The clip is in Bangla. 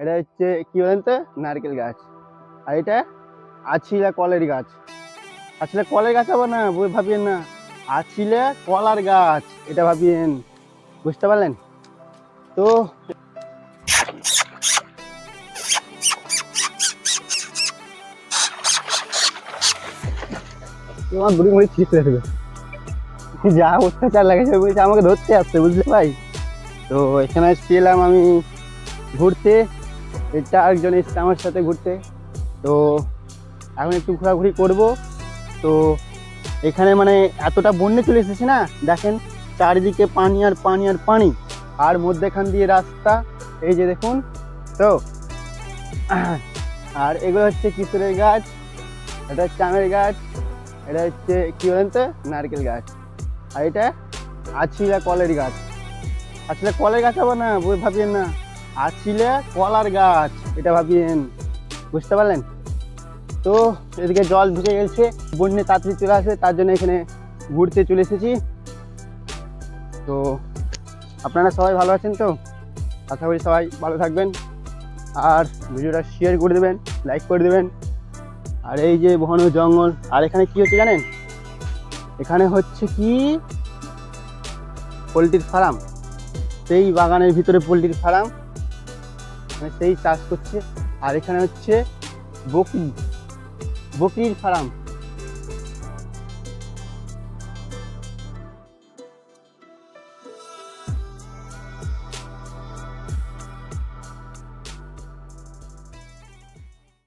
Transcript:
এটা হচ্ছে কি বলেন তো, নারকেল গাছ। আর এটা আছিলা কলের গাছ। আসলে কলের গাছ আবার না, ভাবিয়েন না, আছিলে কলার গাছ, এটা ভাবিয়েন। বুঝতে পারলেন তো? তোমার বুড়ি মুড়ি ঠিক হয়ে যাবে, যা অত্যাচার লাগাইছে বলছে আমাকে ধরতে আসছে, বুঝলে ভাই? তো এখানে এসেছিলাম আমি ঘুরতে, এটা একজন এসছে আমার সাথে ঘুরতে। তো এখন একটু ঘোরাঘুরি করব। তো এখানে মানে এতটা বন্যে চলে এসেছে না, দেখেন চারিদিকে পানি আর পানি আর পানি, আর মধ্যেখান দিয়ে রাস্তা, এই যে দেখুন। তো আর এগুলো হচ্ছে কিশোরের গাছ, এটা হচ্ছে আমের গাছ, এটা হচ্ছে কি বলেন তো, নারকেল গাছ। আর এটা আছিলা কলের গাছ। আসলে কলের গাছ আবার না, ভাবিয়েন না, আছিলে কলার গাছ, এটা ভাবিয়েন। বুঝতে পারলেন তো? এদিকে জল ঢুকে গেছে, বন্যে তাড়াতাড়ি চলে আসবে, তার জন্য এখানে ঘুরতে চলে এসেছি। তো আপনারা সবাই ভালো আছেন তো? আশা করি সবাই ভালো থাকবেন, আর ভিডিওটা শেয়ার করে দেবেন, লাইক করে দেবেন। আর এই যে ঘন জঙ্গল, আর এখানে কি হচ্ছে জানেন? এখানে হচ্ছে কি পোলট্রির ফার্ম। সেই বাগানের ভিতরে পোলট্রির ফার্ম, মানে সেই চাষ করছে। আর এখানে হচ্ছে বকরির ফার্ম।